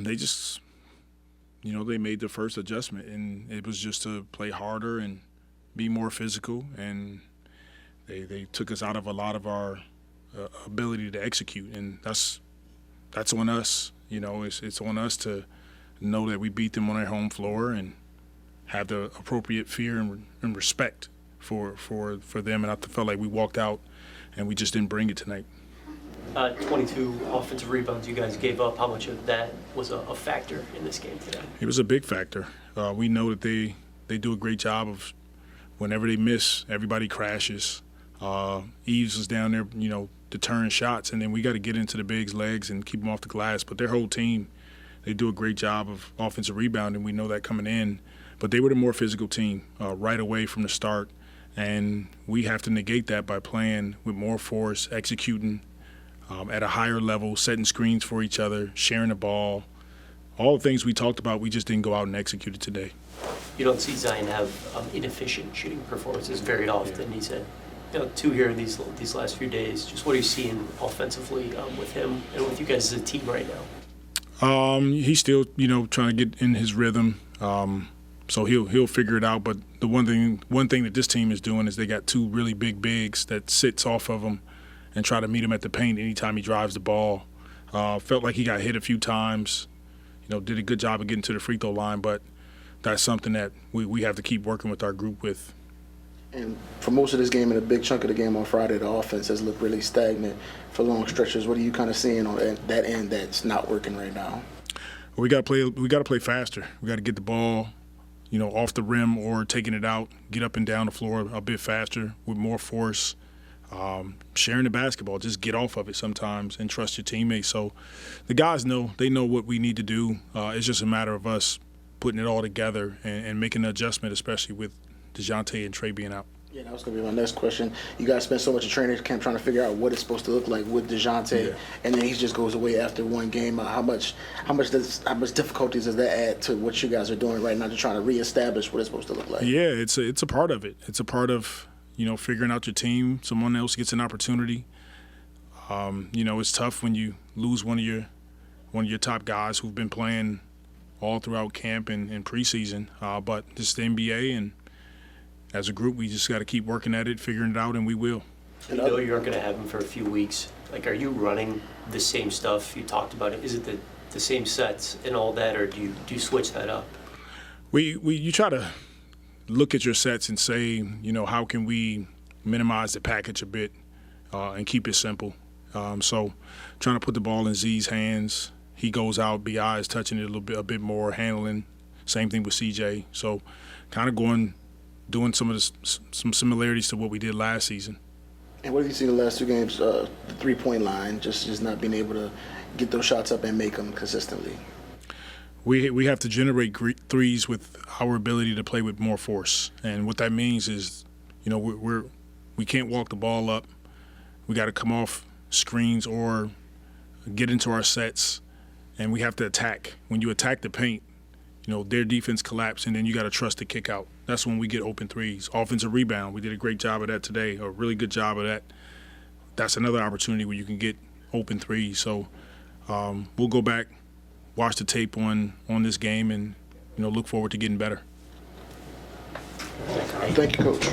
they just, they made the first adjustment, and it was just to play harder and be more physical, and they took us out of a lot of our ability to execute, and that's on us. It's on us to know that we beat them on their home floor and have the appropriate fear and respect for them. And I felt like we walked out and we just didn't bring it tonight. 22 offensive rebounds you guys gave up. How much of that was a factor in this game today? It was a big factor. We know that they do a great job of, whenever they miss, everybody crashes. Eves was down there, deterring shots, and then we got to get into the bigs' legs and keep them off the glass. But their whole team, they do a great job of offensive rebounding. We know that coming in. But they were the more physical team right away from the start, and we have to negate that by playing with more force, executing at a higher level, setting screens for each other, sharing the ball. All the things we talked about, we just didn't go out and execute it today. You don't see Zion have inefficient shooting performances very often. He's had 2 here in these last few days. Just what are you seeing offensively with him and with you guys as a team right now? He's still, trying to get in his rhythm. So he'll figure it out. But the one thing that this team is doing is they got 2 really big bigs that sits off of him and try to meet him at the paint anytime he drives the ball. Felt like he got hit a few times. Did a good job of getting to the free throw line, but that's something that we have to keep working with our group with. And for most of this game and a big chunk of the game on Friday, the offense has looked really stagnant for long stretches. What are you kind of seeing on that end that's not working right now? We got to play faster. We got to get the ball, off the rim or taking it out, get up and down the floor a bit faster with more force. Sharing the basketball, just get off of it sometimes and trust your teammates. So the guys know what we need to do. It's just a matter of us putting it all together and making an adjustment, especially with DeJounte and Trey being out. Yeah, that was going to be my next question. You guys spent so much of training camp trying to figure out what it's supposed to look like with DeJounte, and then he just goes away after one game. How much difficulties does that add to what you guys are doing right now to trying to reestablish what it's supposed to look like? Yeah, it's a part of it. It's a part of figuring out your team. Someone else gets an opportunity. It's tough when you lose one of your top guys who've been playing all throughout camp and preseason. But this is the NBA, and as a group, we just got to keep working at it, figuring it out, and we will. You know you're going to have him for a few weeks. Are you running the same stuff you talked about? Is it the same sets and all that, or do you switch that up? You try to look at your sets and say, how can we minimize the package a bit and keep it simple. So trying to put the ball in Z's hands. He goes out, BI is touching it a bit more, handling. Same thing with CJ. So kind of doing some similarities to what we did last season. And what have you seen the last 2 games? The 3-point line, just not being able to get those shots up and make them consistently. We have to generate threes with our ability to play with more force, and what that means is, we can't walk the ball up. We got to come off screens or get into our sets, and we have to attack. When you attack the paint, their defense collapse, and then you got to trust the kick out. That's when we get open threes. Offensive rebound, we did a great job of that today, a really good job of that. That's another opportunity where you can get open threes. So we'll go back, watch the tape on this game, and look forward to getting better. Thank you, Coach.